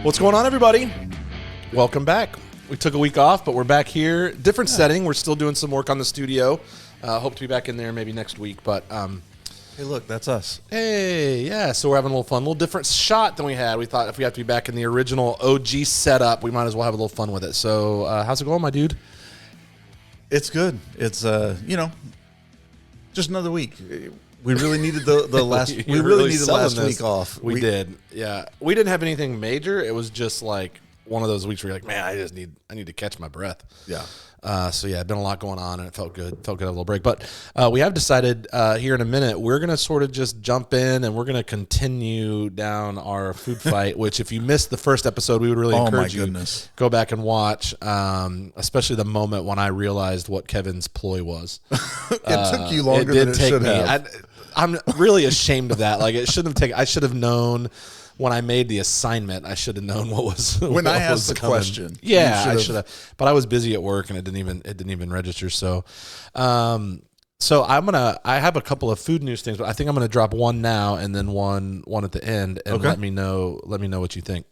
What's going on, everybody? Welcome back. We took a week off, but we're back here. Different setting. We're still doing some work on the studio. Hope to be back in there maybe next week. But hey, look, that's us. hey, yeah. So we're having a little fun, a little different shot than we had. We thought if we have to be back in the original OG setup, we might as well have a little fun with it. So how's it going, my dude? It's good. It's just another week. We really needed the last. We really needed last week off. We did. Yeah, we didn't have anything major. It was just like one of those weeks where you're like, man, I need to catch my breath. Yeah. So yeah, been a lot going on, and it felt good. Felt good to have a little break. But we have decided here in a minute we're gonna sort of just jump in, and we're gonna continue down our food fight. Which, if you missed the first episode, we would really encourage you go back and watch. Especially the moment when I realized what Kevin's ploy was. It took you longer than it should have. I'm really ashamed of that. Like, it shouldn't have taken. I should have known. When I made the assignment, I should have known what was when I asked the question. Yeah, I should have, but I was busy at work and it didn't even register. So, so I have a couple of food news things, but I think I'm gonna drop one now and then one at the end, and let me know what you think.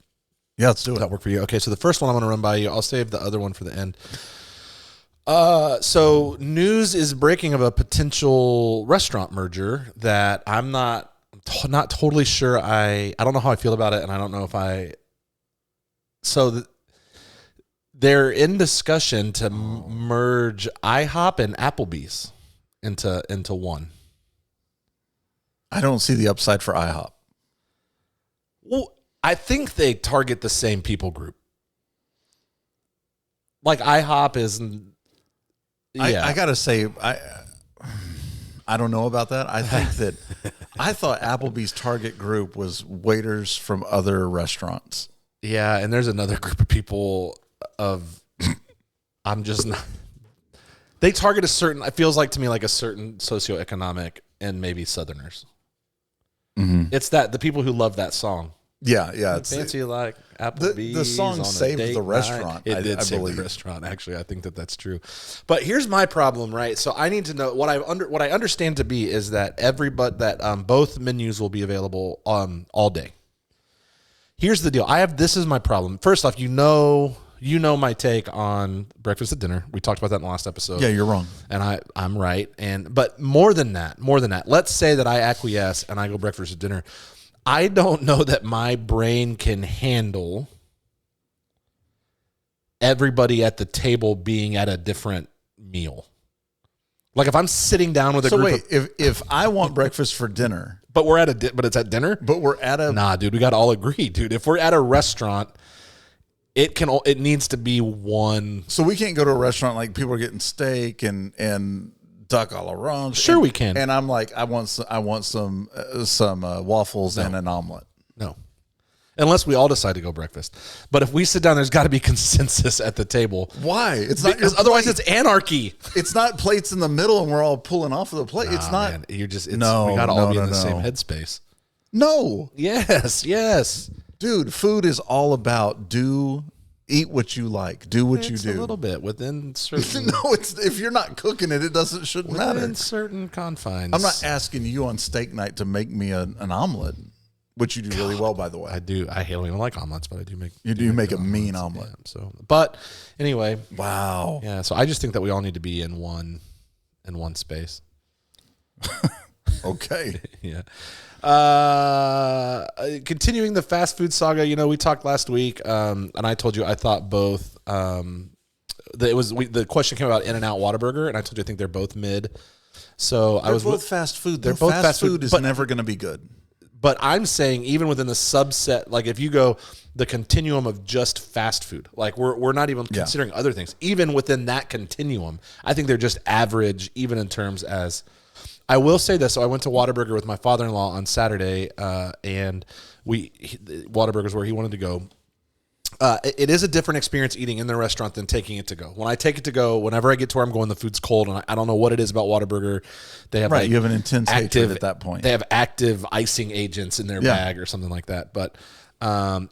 Yeah, let's do it. Does that work for you? Okay, so the first one I'm gonna run by you. I'll save the other one for the end. So news is breaking of a potential restaurant merger that I'm not totally sure. I don't know how I feel about it, and I don't know if they're in discussion to merge IHOP and Applebee's into one. I don't see the upside for IHOP. Well, I think they target the same people group. Like IHOP is. Yeah. I gotta say, I don't know about that. I think that I thought Applebee's target group was waiters from other restaurants. Yeah, and there's another group of people I'm just not. They target a certain. It feels like to me like a certain socioeconomic and maybe Southerners. Mm-hmm. It's the people who love that song. Yeah. It's fancy like Applebee's. The song saved the restaurant. It did save the restaurant. Actually, I think that's true. But here's my problem, right? So I need to know what I understand to be is that both menus will be available all day. Here's the deal. This is my problem. First off, you know my take on breakfast at dinner. We talked about that in the last episode. Yeah, you're wrong. And I'm right. But more than that, let's say that I acquiesce and I go breakfast at dinner. I don't know that my brain can handle everybody at the table being at a different meal. Like if I'm sitting down with a group if I want breakfast for dinner, but it's at dinner, nah, dude, we got to all agree, dude. If we're at a restaurant, it needs to be one. So we can't go to a restaurant like people are getting steak and duck a l'orange. Sure, we can. And I'm like, I want some waffles and an omelet. No, unless we all decide to go breakfast. But if we sit down, there's got to be consensus at the table. Why? It's not because otherwise it's anarchy. It's not plates in the middle and we're all pulling off of the plate. It's not. Man, we got to all be in the same headspace. No. Yes. Dude, food is all about eat what you like. Do what you do. A little bit within certain. No, if you're not cooking it, shouldn't matter. Within certain confines. I'm not asking you on steak night to make me an omelet, which you do really well, by the way. I do. I don't even like omelets, but I do make. You do make a mean omelet. Yeah, but anyway. Wow. Yeah. So I just think that we all need to be in one space. Okay. Yeah. Continuing the fast food saga, we talked last week, and I told you I thought both. The question came about In-N-Out Whataburger, and I told you I think they're both mid. So they're both fast food. They're both fast food is never going to be good. But I'm saying even within the subset, like if you go the continuum of just fast food, like we're not even considering other things. Even within that continuum, I think they're just average, even in terms as. I will say this. So I went to Whataburger with my father-in-law on Saturday, and Whataburger's where he wanted to go. It is a different experience eating in the restaurant than taking it to go. When I take it to go, whenever I get to where I'm going, the food's cold, and I don't know what it is about Whataburger. They have you have an intense hatred at that point. They have active icing agents in their bag or something like that. But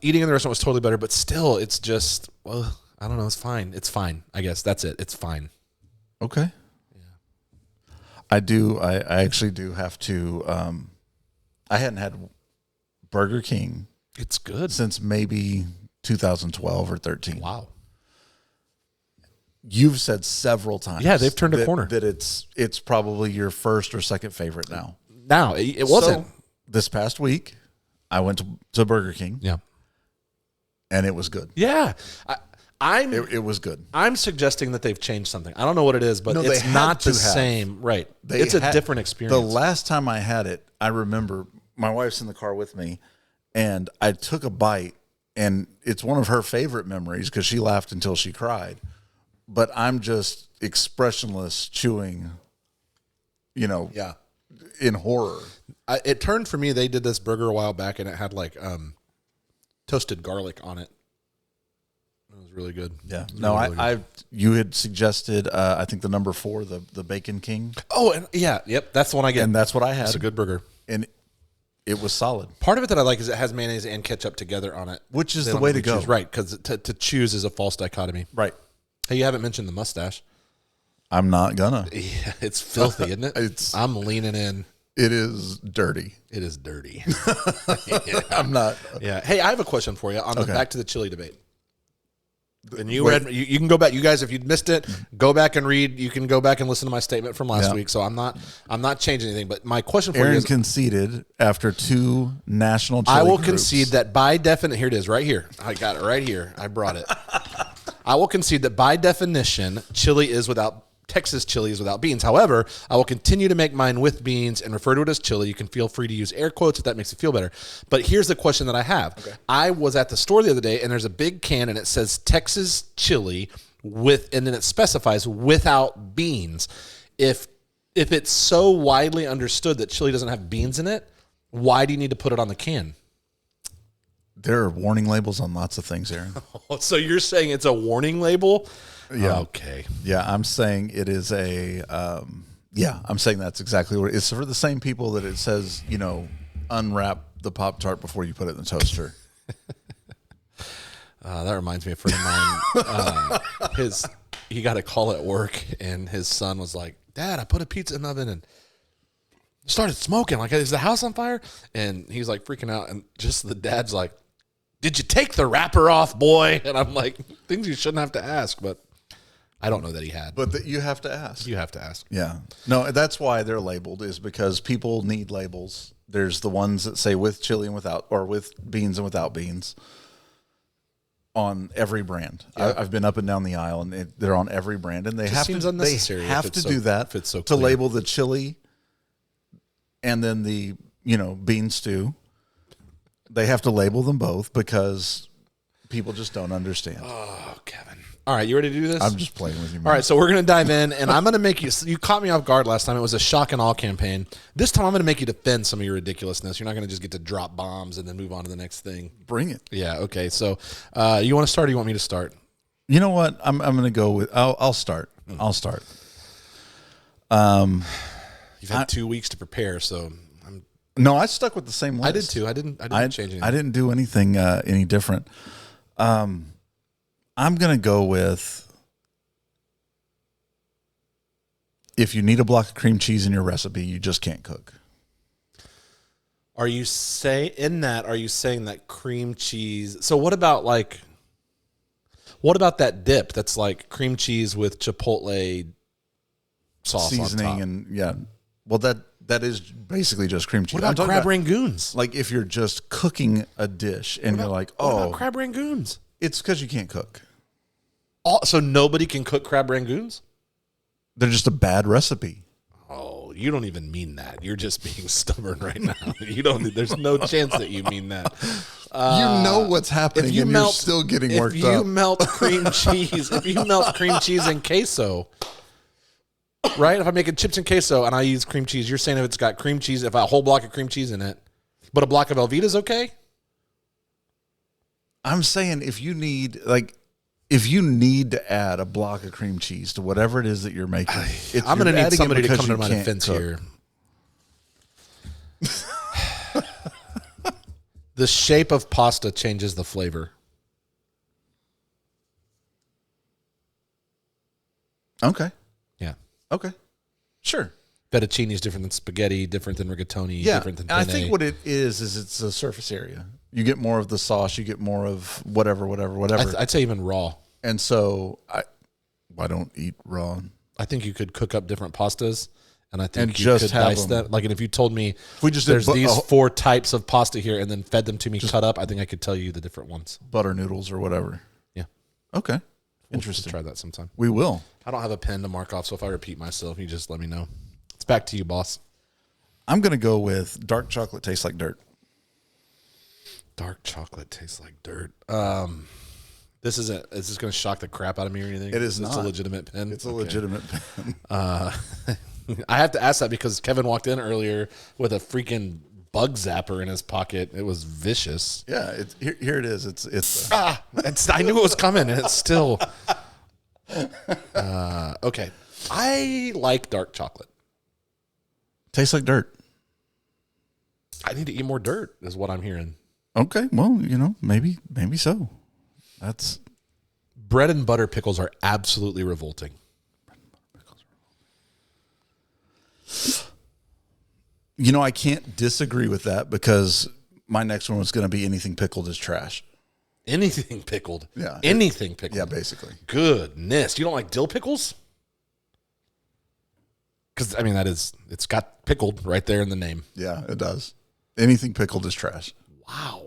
eating in the restaurant was totally better. But still, it's just I don't know. It's fine. It's fine. I guess that's it. It's fine. Okay. I actually do have to. I hadn't had Burger King. It's good since maybe 2012 or 13. Wow. You've said several times. Yeah, they've turned a corner. That it's probably your first or second favorite now. Now, it wasn't. So, this past week, I went to Burger King. Yeah. And it was good. Yeah. It was good. I'm suggesting that they've changed something. I don't know what it is, but No, it's they had not to the have. same. Right. It's a different experience. The last time I had it, I remember my wife's in the car with me, and I took a bite, and it's one of her favorite memories because she laughed until she cried. But I'm just expressionless chewing, Yeah. in horror. It turned for me. They did this burger a while back, and it had like toasted garlic on it. It was really good. Yeah. It was No, really good. you had suggested, I think the number 4, the Bacon King. Oh, and yep. That's the one I get. And that's what I had. It's a good burger. And it was solid. Part of it that I like is it has mayonnaise and ketchup together on it, Which is They the don't way let to you go. choose. Right? Because to choose is a false dichotomy. Right. Hey, you haven't mentioned the mustache. I'm not gonna. Yeah, it's filthy, isn't it? I'm leaning in. It is dirty. It is dirty. I'm not. Yeah. Hey, I have a question for you on the Okay. back to the chili debate. And you read, you can go back. You guys, if you missed it, go back and read. You can go back and listen to my statement from last Yeah. week. So I'm not changing anything. But my question for you Aaron is, conceded after 2 national chili I will groups. concede that by definition, here it is, right here. I got it right here. I brought it. I will concede that by definition, Texas chili is without beans. However, I will continue to make mine with beans and refer to it as chili. You can feel free to use air quotes if that makes you feel better. But here's the question that I have. Okay. I was at the store the other day, and there's a big can, and it says Texas chili and then it specifies without beans. If it's so widely understood that chili doesn't have beans in it, why do you need to put it on the can? There are warning labels on lots of things, Aaron. So you're saying it's a warning label? Yeah. Okay. Yeah, I'm saying it is a. I'm saying that's exactly what it is. For the same people that it says, unwrap the Pop-Tart before you put it in the toaster. That reminds me of a friend of mine. He got a call at work, and his son was like, "Dad, I put a pizza in the oven and started smoking. Like, is the house on fire?" And he's like freaking out, and just the dad's like, "Did you take the wrapper off, boy?" And I'm like, things you shouldn't have to ask, but I don't know that he had. But that you have to ask. You have to ask. Yeah. No, that's why they're labeled, is because people need labels. There's the ones that say with chili and without, or with beans and without beans on every brand. Yeah. I've been up and down the aisle, and they're on every brand, and they have seems to. unnecessary They if have it's to so- do that if it's so to clear. label the chili, and then the bean stew. They have to label them both because people just don't understand. Oh, Kevin. All right, you ready to do this? I'm just playing with you, man. All right, so we're going to dive in, and I'm going to make you caught me off guard last time. It was a shock and awe campaign. This time I'm going to make you defend some of your ridiculousness. You're not going to just get to drop bombs and then move on to the next thing. Bring it. Yeah, okay. So you want to start or you want me to start? You know what? I'm going to go with. I'll start. I'll start. You've had 2 weeks to prepare, so No, I stuck with the same list. I did too. I didn't change anything. I didn't do anything any different. I'm going to go with, if you need a block of cream cheese in your recipe, you just can't cook. Are you saying that cream cheese? So what about that dip that's like cream cheese with chipotle sauce Seasoning on top? and yeah. Well, that is basically just cream cheese. What about I'm talking crab rangoons? Like if you're just cooking a dish and you're like, What oh, about crab rangoons? it's because you can't cook. So nobody can cook crab rangoons? They're just a bad recipe. Oh, you don't even mean that. You're just being stubborn right now. You don't. There's no chance that you mean that. You know what's happening, and you're still getting worked If up. you melt cream cheese and queso, right? If I'm making chips and queso and I use cream cheese, you're saying if it's got cream cheese, if a whole block of cream cheese in it, but a block of Velveeta's okay? I'm saying if you need to add a block of cream cheese to whatever it is that you're making, I'm going to need somebody to come to to my defense here. The shape of pasta changes the flavor. Okay. Yeah. Okay. Sure. Fettuccine is different than spaghetti, different than rigatoni, Yeah, different than and I penne. think what it is it's a surface area. You get more of the sauce, you get more of whatever. I'd say even raw. And so I don't eat raw. I think you could cook up different pastas, and I think And you just could have dice them. them. Like, and if you told me we just did there's these oh. 4 types of pasta here, and then fed them to me cut up, I think I could tell you the different ones. Butter noodles or whatever. Yeah, Okay. we'll Interesting. try that sometime. We will. I don't have a pen to mark off, so if I repeat myself, you just let me know. It's back to you, boss. I'm going to go with dark chocolate tastes like dirt. Dark chocolate tastes like dirt. This isn't. Is this going to shock the crap out of me or anything? It is It's a not. legitimate pen. It's a legitimate pen. I have to ask that because Kevin walked in earlier with a freaking bug zapper in his pocket. It was vicious. Yeah, it's here it is. It's I knew it was coming, and it's still. Okay, I like dark chocolate. tastes like dirt. I need to eat more dirt, is what I'm hearing. Okay, well, maybe so. That's Bread and butter pickles are absolutely revolting. I can't disagree with that because my next one was going to be anything pickled is trash. Anything pickled. Yeah. Anything pickled. Yeah, basically. Goodness. You don't like dill pickles? Because, it's got pickled right there in the name. Yeah, it does. Anything pickled is trash. Wow.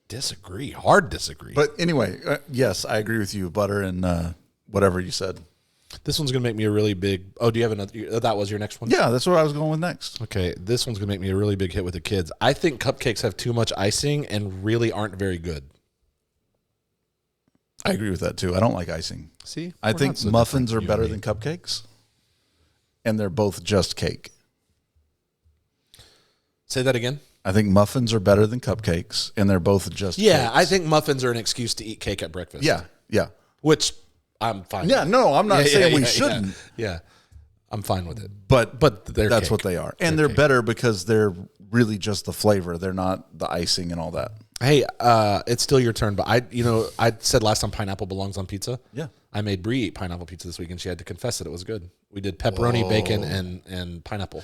Disagree. Hard disagree. But anyway, yes, I agree with you. Butter and whatever you said. This one's going to make me a really big... Oh, do you have another... That was your next one? Yeah, that's what I was going with next. Okay, this one's going to make me a really big hit with the kids. I think cupcakes have too much icing and really aren't very good. I agree with that too. I don't like icing. See? I We're think not so muffins are different, you better and than me. cupcakes. And they're both just cake. Say that again? I think muffins are better than cupcakes, and they're both just Yeah, cakes. I think muffins are an excuse to eat cake at breakfast. Yeah. Which I'm fine Yeah, with. no, I'm not saying we yeah, shouldn't. Yeah. I'm fine with it. But they're that's cake. what they are. And they're better because they're really just the flavor. They're not the icing and all that. Hey, it's still your turn, but I said last time pineapple belongs on pizza. Yeah. I made Brie eat pineapple pizza this week, and she had to confess that it was good. We did pepperoni, bacon, and pineapple.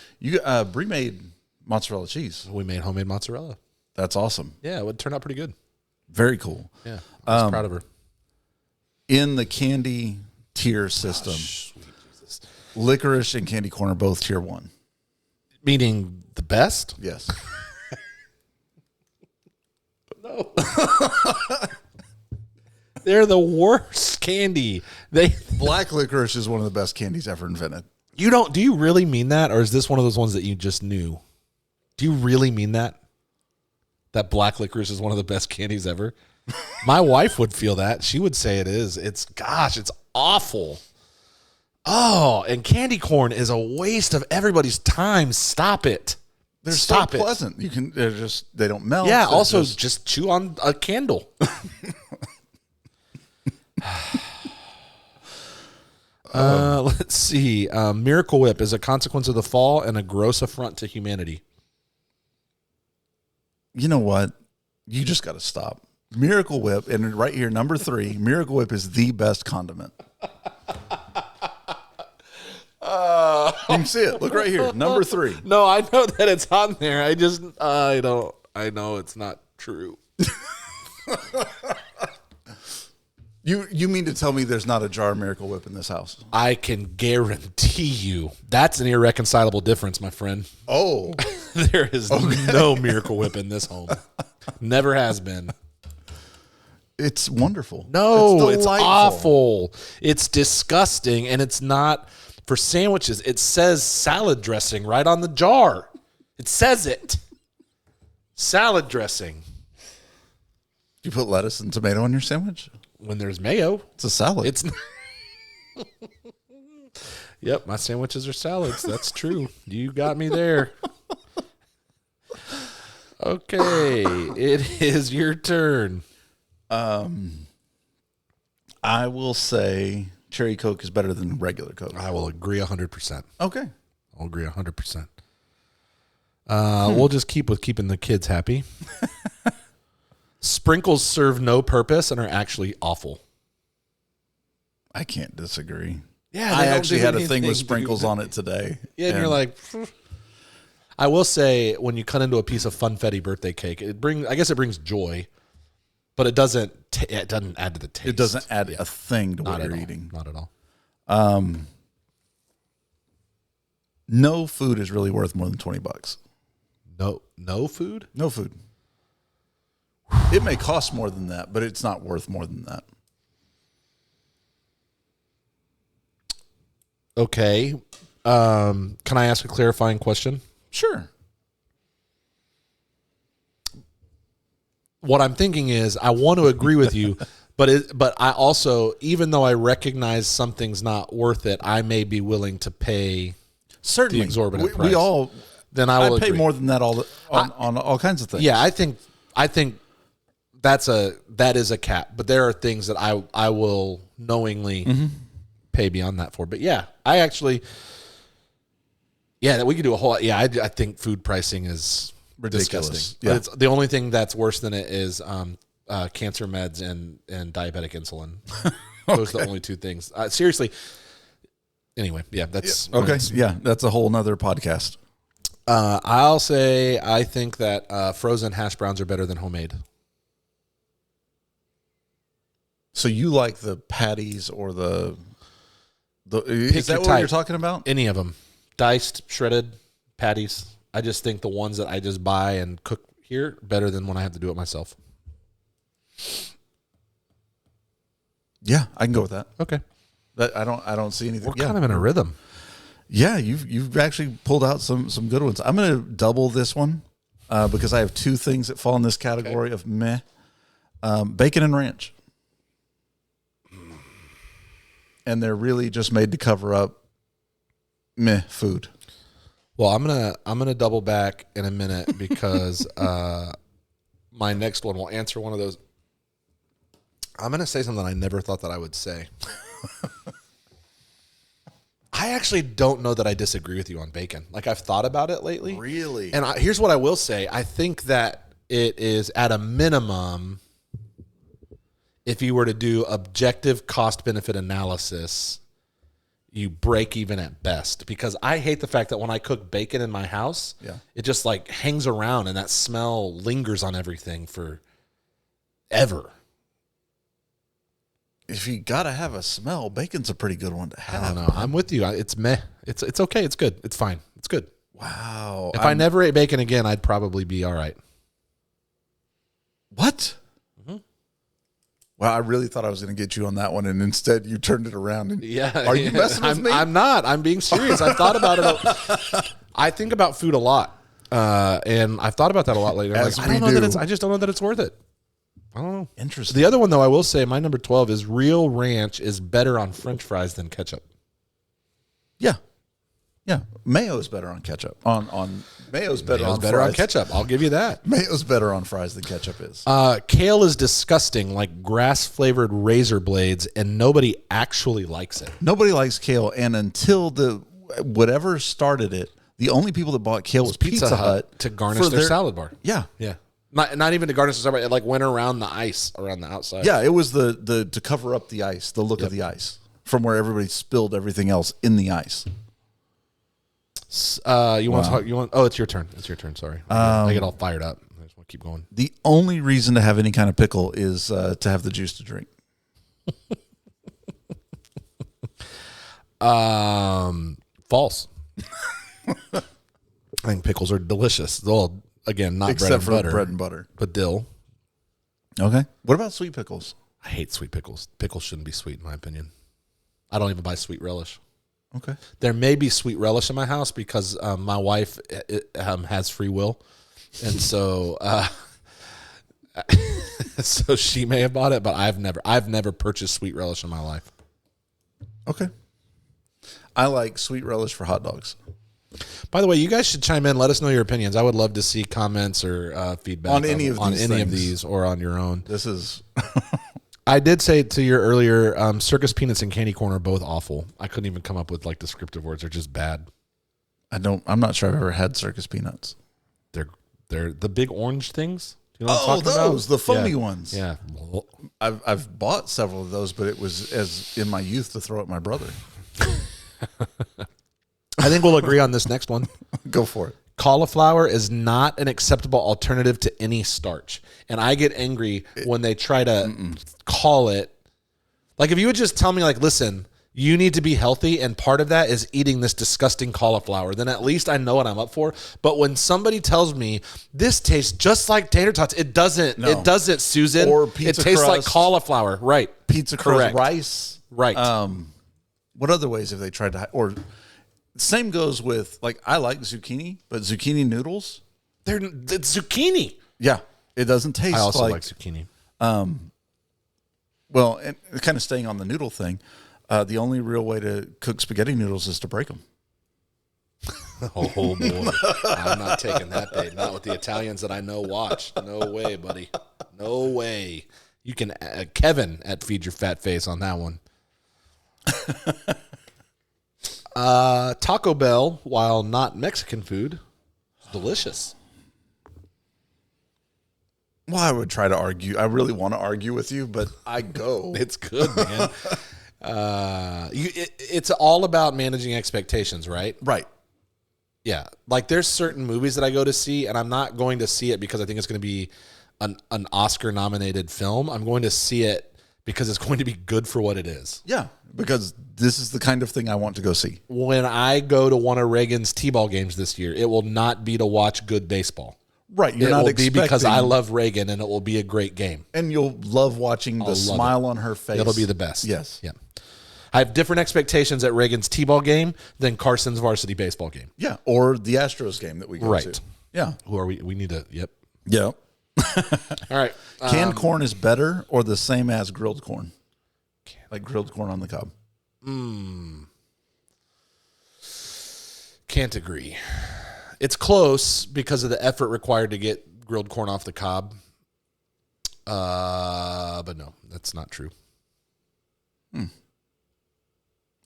Brie made mozzarella cheese. We made homemade mozzarella. That's awesome. Yeah, it would turn out pretty good. Very cool. Yeah, I was proud of her. In the candy tier system, Sweet Jesus. licorice and candy corn are both tier 1. Meaning the best? Yes. No. They're the worst candy. Black licorice is one of the best candies ever invented. Do you really mean that, or is this one of those ones that you just knew? Do you really mean that? That black licorice is one of the best candies ever? My wife would feel that. She would say it is. It's awful. Oh, and candy corn is a waste of everybody's time. Stop it. They're Stop so it. pleasant. They don't melt. Yeah, They're also just chew on a candle. Let's see. Miracle Whip is a consequence of the fall and a gross affront to humanity. You know what? You just got to stop. Miracle Whip, and right here, number 3, Miracle Whip is the best condiment. You can see it. Look right here, number 3. No, I know that it's on there. I know it's not true. You mean to tell me there's not a jar of Miracle Whip in this house? I can guarantee you that's an irreconcilable difference, my friend. Oh, There is no Miracle Whip in this home. Never has been. it's wonderful. No, it's delightful. awful. It's disgusting, and it's not for sandwiches. It says salad dressing right on the jar. It says it. Salad dressing. You put lettuce and tomato on your sandwich? When there's mayo, It's a salad. it's. Yep, my sandwiches are salads. That's true. You got me there. Okay, it is your turn. I will say cherry Coke is better than regular Coke. I will agree 100%. Okay. I'll agree 100%. We'll just keep with keeping the kids happy. Sprinkles serve no purpose and are actually awful. I can't disagree. Yeah, I they don't actually do had a thing anything, with sprinkles dude. on it today. Yeah, and you're like, I will say when you cut into a piece of funfetti birthday cake, I guess it brings joy, but it doesn't add to the taste. it doesn't add a thing to Not what at you're all. eating. Not at all. No food is really worth more than $20. No food? No food. It may cost more than that, but it's not worth more than that. Okay. Can I ask a clarifying question? Sure. What I'm thinking is I want to agree with you, but I also, even though I recognize something's not worth it, I may be willing to pay Certainly. the exorbitant price. We all. Then I will pay agree. more than that on all kinds of things. Yeah, I think that is a cap, but there are things that I will knowingly pay beyond that for. But yeah, I actually, that we could do a whole. Yeah, I think food pricing is Ridiculous. disgusting. Yeah. But it's the only thing that's worse than it is cancer meds and diabetic insulin. Those are the only two things. Seriously. Anyway, yeah, that's Okay. Yeah, that's a whole nother podcast. I'll say I think that frozen hash browns are better than homemade. So you like the patties or the is that your what type. you're talking about? Any of them, diced, shredded patties. I just think the ones that I just buy and cook here better than when I have to do it myself. Yeah, I can go with that. Okay, I don't see anything. we're kind of in a rhythm. Yeah, you've actually pulled out some good ones. I'm going to double this one because I have two things that fall in this category of meh. Bacon and ranch. And they're really just made to cover up meh food. Well, I'm gonna double back in a minute because my next one will answer one of those. I'm gonna say something I never thought that I would say. I actually don't know that I disagree with you on bacon. Like, I've thought about it lately. Really? And here's what I will say. I think that it is at a minimum, if you were to do objective cost-benefit analysis, you break even at best. Because I hate the fact that when I cook bacon in my house, it just like hangs around and that smell lingers on everything for ever. If you got to have a smell, bacon's a pretty good one to have. I don't know. I'm with you. It's meh. It's okay. It's good. It's fine. It's good. Wow. If I never ate bacon again, I'd probably be all right. What? Mm-hmm. Well, I really thought I was going to get you on that one, and instead you turned it around. And, are you messing with me? I'm not. I'm being serious. I've thought about it. I think about food a lot, and I've thought about that a lot lately. I just don't know that it's worth it. I don't know. Interesting. The other one, though, I will say, my number 12 is real ranch is better on French fries than ketchup. Yeah. Yeah. Mayo is better on ketchup. Mayo's better on better fries. on ketchup. I'll give you that. Mayo's better on fries than ketchup is. Kale is disgusting, like grass-flavored razor blades, and nobody actually likes it. Nobody likes kale, and until whatever started it, the only people that bought kale was Pizza Hut to garnish their salad bar. Yeah. Yeah. Not even to garnish the salad bar. It like went around the ice around the outside. Yeah, it was the to cover up the ice, the look of the ice, from where everybody spilled everything else in the ice. You want to talk? Oh, it's your turn. It's your turn. Sorry, I get all fired up. I just want to keep going. The only reason to have any kind of pickle is to have the juice to drink. False. I think pickles are delicious. Well, again, not Except bread for bread and butter. but dill. Okay. What about sweet pickles? I hate sweet pickles. Pickles shouldn't be sweet, in my opinion. I don't even buy sweet relish. Okay. There may be sweet relish in my house because my wife has free will, and so so she may have bought it, but I've never purchased sweet relish in my life. Okay. I like sweet relish for hot dogs. By the way, you guys should chime in. Let us know your opinions. I would love to see comments or feedback on any of these or on your own. This is. I did say to your earlier, circus peanuts and candy corn are both awful. I couldn't even come up with like descriptive words. They're just bad. I'm not sure I've ever had circus peanuts. They're the big orange things. You know what I'm talking those, about? the foamy ones. Yeah. I've bought several of those, but it was as in my youth to throw at my brother. I think we'll agree on this next one. Go for it. Cauliflower is not an acceptable alternative to any starch. And I get angry when they try to call it. Like, if you would just tell me, like, listen, you need to be healthy, and part of that is eating this disgusting cauliflower, then at least I know what I'm up for. But when somebody tells me this tastes just like tater tots, it doesn't. No. It doesn't, Susan. Or pizza It tastes crust, like cauliflower. Right. Pizza crust, Correct. rice. Right. What other ways have they tried to... Or same goes with, like, I like zucchini, but zucchini noodles... It's zucchini. Yeah. It doesn't taste like... I also like zucchini. Well, and kind of staying on the noodle thing, the only real way to cook spaghetti noodles is to break them. Oh, boy. I'm not taking that bait. Not with the Italians that I know watch. No way, buddy. No way. You can, Kevin at Feed Your Fat Face on that one. Taco Bell, while not Mexican food, is delicious. Well, I would try to argue. I really want to argue with you, but I go. It's good, man. It's all about managing expectations, right? Right. Yeah. Like, there's certain movies that I go to see, and I'm not going to see it because I think it's going to be an Oscar-nominated film. I'm going to see it because it's going to be good for what it is. Yeah, because this is the kind of thing I want to go see. When I go to one of Reagan's T-ball games this year, it will not be to watch good baseball. Right. It will be because I love Reagan, and it will be a great game. And you'll love watching the smile on her face. It'll be the best. Yes. Yeah. I have different expectations at Reagan's T-ball game than Carson's varsity baseball game. Yeah, or the Astros game that we go to. Yeah. Who are we? We need to, yep. Yeah. All right. Canned corn is better or the same as grilled corn? Like grilled corn on the cob. Can't agree. It's close because of the effort required to get grilled corn off the cob. But no, that's not true.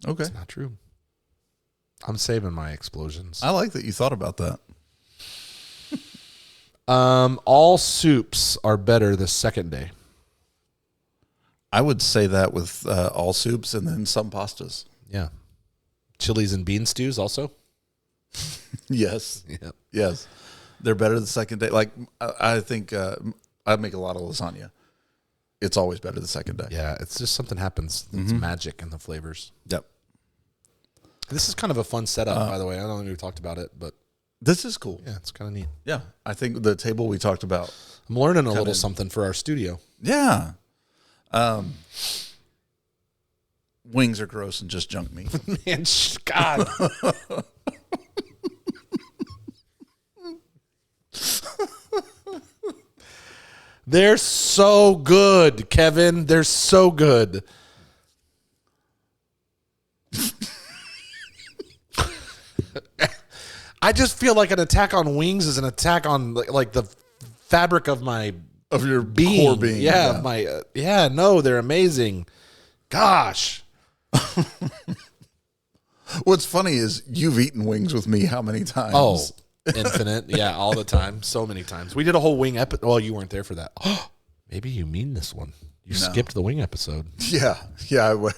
Okay. It's not true. I'm saving my explosions. I like that you thought about that. All soups are better the second day. I would say that with all soups and then some pastas. Yeah. Chilies and bean stews also? Yes. Yep. Yes. They're better the second day. Like, I think I make a lot of lasagna. It's always better the second day. Yeah, it's just something happens. It's magic in the flavors. Yep. This is kind of a fun setup, by the way. I don't think we talked about it, but this is cool. yeah, it's kind of neat. Yeah. I think the table we talked about. I'm learning a little something for our studio. Yeah. Wings are gross and just junk meat. Man, God. They're so good, Kevin. They're so good. I just feel like an attack on wings is an attack on like the fabric of my Your being. core being. Yeah, my no, they're amazing. Gosh. What's funny is you've eaten wings with me how many times? Oh, infinite. Yeah, all the time. So many times. We did a whole wing episode. Well, you weren't there for that. Oh, maybe you mean this one. You skipped the wing episode. Yeah. Yeah, I would.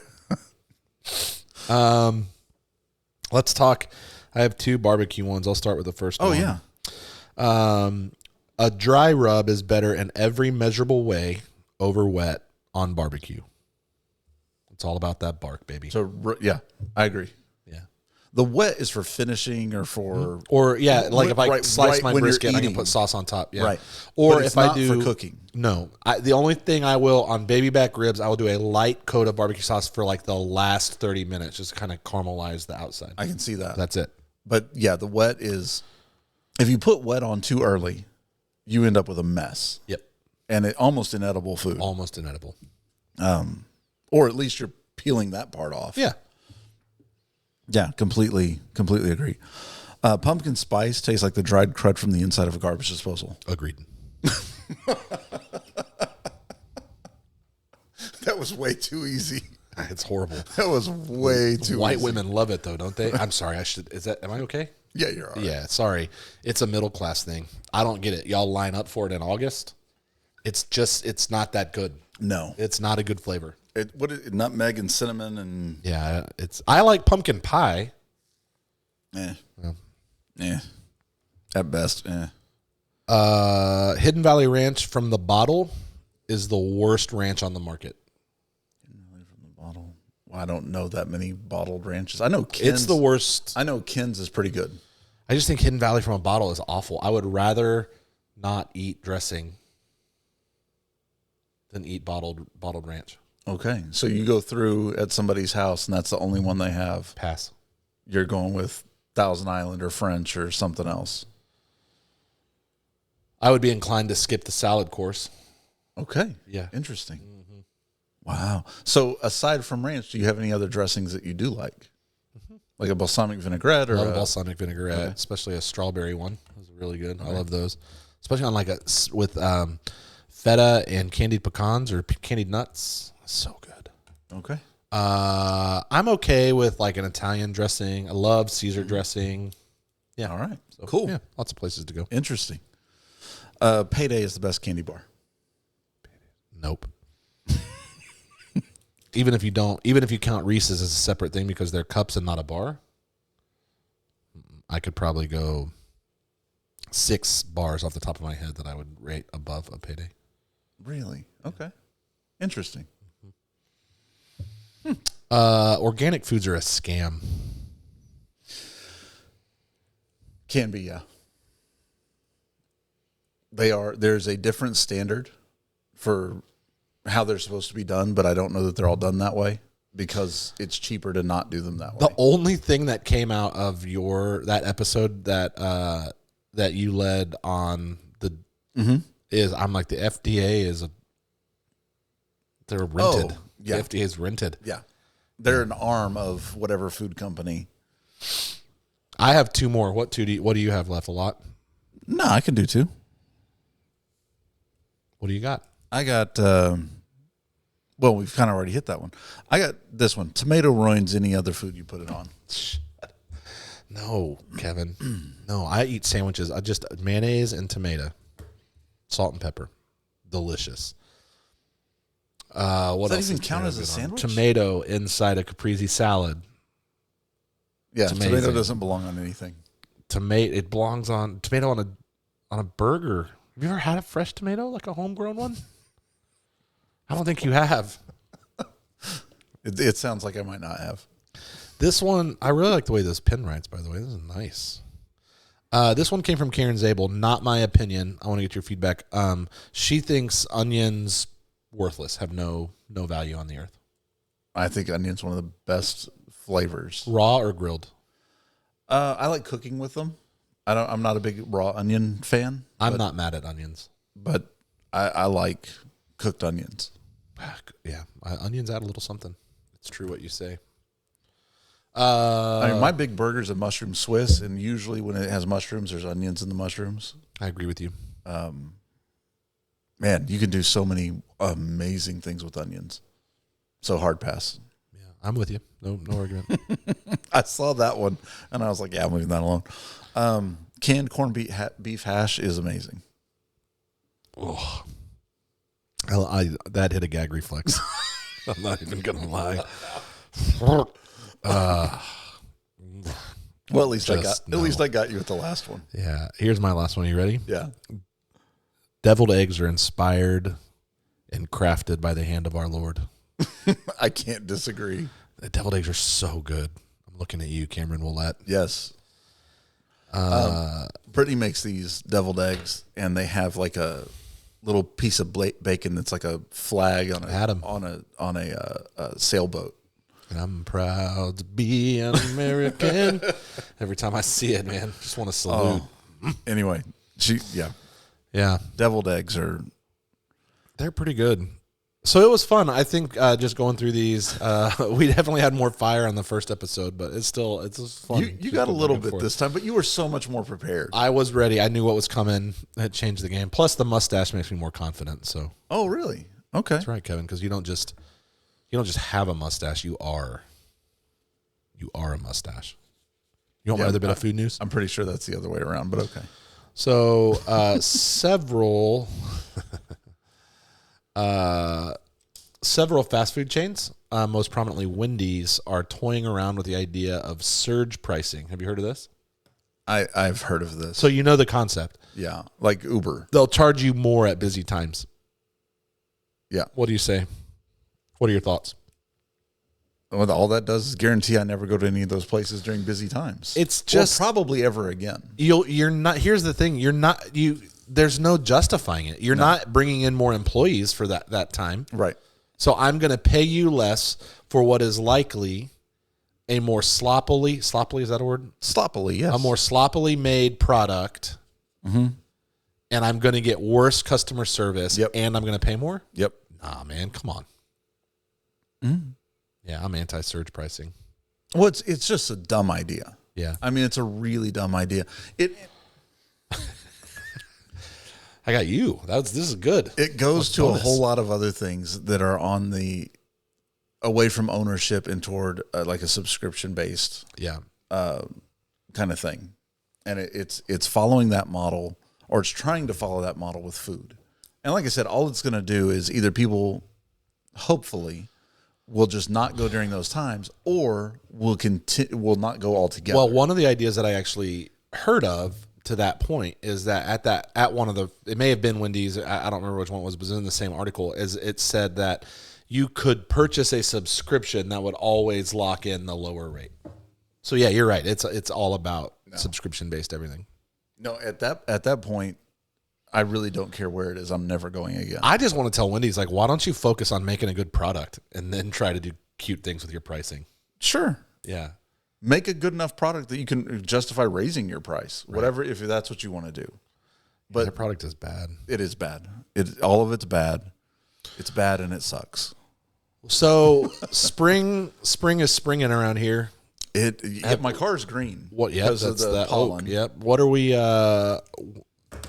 Let's talk. I have two barbecue ones. I'll start with the first one. Oh, yeah. A dry rub is better in every measurable way over wet on barbecue. It's all about that bark, baby. So, yeah, I agree. Yeah. The wet is for finishing or for... Or, yeah, like if I slice my when you're brisket, I can eating. put sauce on top. Yeah. Right. Or But if it's not I do... for cooking. No. The only thing I will, on baby back ribs, I will do a light coat of barbecue sauce for like the last 30 minutes, just to kind of caramelize the outside. I can see that. That's it. But, yeah, the wet is... If you put wet on too early, you end up with a mess. Yep. And almost inedible food. Almost inedible. Or at least you're peeling that part off. Yeah. Yeah, completely agree. Pumpkin spice tastes like the dried crud from the inside of a garbage disposal. Agreed. That was way too easy. It's horrible. That was way too White easy. women love it, though, don't they? I'm sorry. Am I okay? Yeah, you're all right. Yeah, sorry. It's a middle class thing. I don't get it. Y'all line up for it in August. It's not that good. No. It's not a good flavor. Nutmeg and cinnamon and Yeah, I like pumpkin pie. At best. Hidden Valley Ranch from the bottle is the worst ranch on the market. Bottle. Well, I don't know that many bottled ranches. I know Ken's. It's the worst. I know Ken's is pretty good. I just think Hidden Valley from a bottle is awful. I would rather not eat dressing than eat bottled ranch. Okay, so you go through at somebody's house and that's the only one they have. Pass. You're going with Thousand Island or French or something else. I would be inclined to skip the salad course. Okay. Yeah. Interesting. Mm-hmm. Wow. So aside from ranch, do you have any other dressings that you do like? Mm-hmm. Like a balsamic vinaigrette? I love balsamic vinaigrette, especially a strawberry one. Those are really good. Okay. I love those. Especially on with feta and candied pecans or candied nuts. So good. Okay. I'm okay with like an Italian dressing. I love Caesar dressing. Yeah. All right. So, cool. Yeah. Lots of places to go. Interesting. Payday is the best candy bar. Nope. even if you count Reese's as a separate thing because they're cups and not a bar, I could probably go 6 bars off the top of my head that I would rate above a Payday. Really? Okay. Interesting. Organic foods are a scam. Can be, yeah. They are. There's a different standard for how they're supposed to be done, but I don't know that they're all done that way because it's cheaper to not do them that way. The only thing that came out of that episode that you led on is I'm like the FDA they're rented. Oh, yeah. The FDA is rented. Yeah. They're an arm of whatever food company. I have 2 more. What do you have left? A lot? No, I can do 2. What do you got? I got, well, we've kind of already hit that one. I got this one. Tomato ruins any other food you put it on. No, Kevin. No, I eat sandwiches. I just mayonnaise and tomato, salt and pepper. Delicious. What Does else that even count as a sandwich? Tomato inside a caprese salad. Yeah, tomato doesn't belong on anything. It belongs on tomato on a burger. Have you ever had a fresh tomato, like a homegrown one? I don't think you have. It sounds like I might not have. This one, I really like the way this pen writes, by the way. This is nice. This one came from Karen Zabel. Not my opinion. I want to get your feedback. She thinks onions worthless, have no value on the earth. I think onion's one of the best flavors. Raw or grilled? I like cooking with them. I'm not a big raw onion fan. I'm not mad at onions, but I like cooked onions. Yeah, onions add a little something. It's true what you say. I mean, my big burger's a mushroom Swiss, and usually when it has mushrooms, there's onions in the mushrooms. I agree with you. Man, you can do so many amazing things with onions. So hard pass. Yeah, I'm with you. No argument. I saw that one, and I was like, yeah, I'm leaving that alone. Canned corned beef hash is amazing. Oh, that hit a gag reflex. I'm not even going to lie. Well, at least I got you with the last one. Yeah. Here's my last one. Are you ready? Yeah. Deviled eggs are inspired and crafted by the hand of our Lord. I can't disagree. The deviled eggs are so good. I'm looking at you, Cameron Willett. Yes. Brittany makes these deviled eggs, and they have like a little piece of bacon that's like a flag on a sailboat. And I'm proud to be an American. Every time I see it, man, just want to salute. Anyway, yeah, deviled eggs they're pretty good. So it was fun. I think just going through these, we definitely had more fire on the first episode, but it's fun. You got a little bit this time, but you were so much more prepared. I was ready. I knew what was coming. It changed the game. Plus, the mustache makes me more confident. So. Oh, really? Okay. That's right, Kevin. Because you don't just have a mustache. You are a mustache. You want another bit of food news? I'm pretty sure that's the other way around, but okay. several fast food chains, most prominently Wendy's, are toying around with the idea of surge pricing. Have you heard of this? I've heard of this. So you know the concept. Yeah, like Uber. They'll charge you more at busy times. Yeah. What do you say? What are your thoughts? Well, all that does is guarantee I never go to any of those places during busy times. It's just or probably ever again. You're not. Here's the thing. There's no justifying it. You're not bringing in more employees for that time. Right. So I'm going to pay you less for what is likely a more sloppily, is that a word? Sloppily, yes. A more sloppily made product. Mm-hmm. And I'm going to get worse customer service. Yep. And I'm going to pay more? Yep. Nah, man, come on. Mm-hmm. Yeah, I'm anti-surge pricing. Well, it's just a dumb idea. Yeah. I mean, it's a really dumb idea. I got you. This is good. It goes to a whole lot of other things that are on the away from ownership and toward like a subscription based kind of thing, and it's following that model, or it's trying to follow that model with food. And like I said, all it's going to do is either people hopefully will just not go during those times, or will not go altogether. Well, one of the ideas that I actually heard of to that point is that at one of the, it may have been Wendy's, I don't remember which one it was, but it was in the same article, is it said that you could purchase a subscription that would always lock in the lower rate. So yeah, you're right. It's all about subscription based everything. No, at that point, I really don't care where it is. I'm never going again. I just want to tell Wendy's, like, why don't you focus on making a good product and then try to do cute things with your pricing? Sure. Yeah. Make a good enough product that you can justify raising your price, whatever, if that's what you want to do. But the product is bad. It is bad. All of it's bad. It's bad and it sucks. So spring is springing around here. My car's green. What? Yeah, because of the pollen. Oak. Yep. What are we?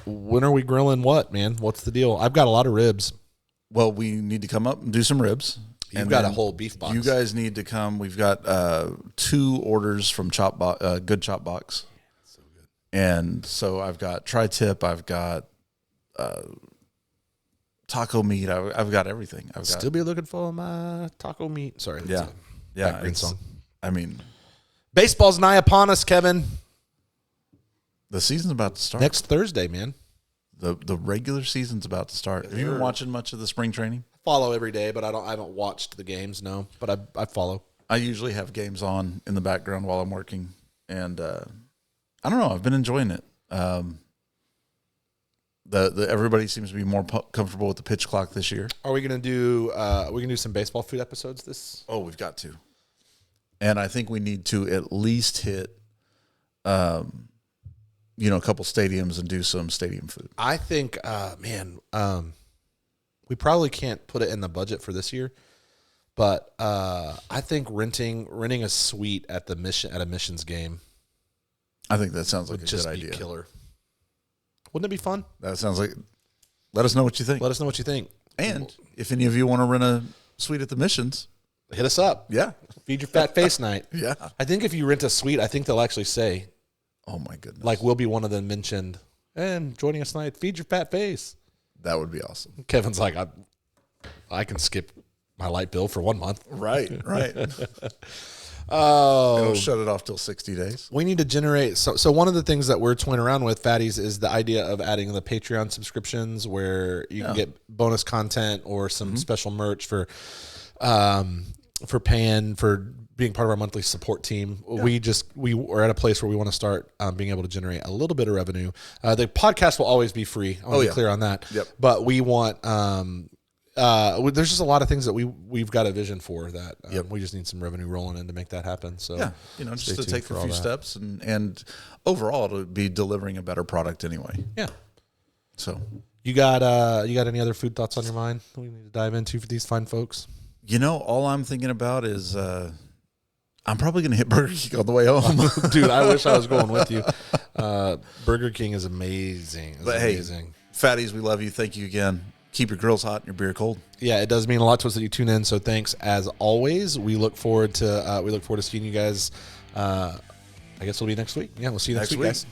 When are we grilling? What, man? What's the deal? I've got a lot of ribs. Well, we need to come up and do some ribs. You've got a whole beef box. You guys need to come. We've got 2 orders from Good Chop Box. So good. And so I've got tri-tip. I've got taco meat. I've got everything. Still be looking for my taco meat. Sorry. Yeah. Green song. I mean, baseball's nigh upon us, Kevin. The season's about to start. Next Thursday, man. The regular season's about to start. Have you been watching much of the spring training? I follow every day, but I haven't watched the games, no. But I follow. I usually have games on in the background while I'm working, and I don't know. I've been enjoying it. Everybody seems to be more comfortable with the pitch clock this year. Are we gonna do? We can do some baseball food episodes this. Oh, we've got to, and I think we need to at least hit, a couple stadiums and do some stadium food. I think, we probably can't put it in the budget for this year, but I think renting a suite at a Missions game. I think that sounds like a just good be idea. Killer. Wouldn't it be fun? That sounds like. Let us know what you think. Let us know what you think. And if any of you want to rent a suite at the Missions, hit us up. Yeah. Feed your fat face night. Yeah. I think if you rent a suite, I think they'll actually say, oh my goodness, like we'll be one of them mentioned, and joining us tonight, feed your fat face. That would be awesome. Kevin's like, I can skip my light bill for 1 month. Right. Oh, it'll shut it off till 60 days. We need to generate. So one of the things that we're toying around with, Fatties, is the idea of adding the Patreon subscriptions where you can get bonus content or some special merch for paying for being part of our monthly support team. Yeah. We are at a place where we want to start being able to generate a little bit of revenue. The podcast will always be free. I want to be clear on that. Yep. But we want. There's just a lot of things that we've got a vision for that we just need some revenue rolling in to make that happen. So just to take a few steps and overall it'll be delivering a better product anyway. Yeah. So you got any other food thoughts on your mind that we need to dive into for these fine folks? All I'm thinking about is I'm probably going to hit Burger King on the way home. Dude, I wish I was going with you. Burger King is amazing. Hey, Fatties, we love you. Thank you again. Keep your grills hot and your beer cold. Yeah, it does mean a lot to us that you tune in. So thanks as always. We look forward to seeing you guys. I guess it'll be next week. Yeah, we'll see you next week, guys.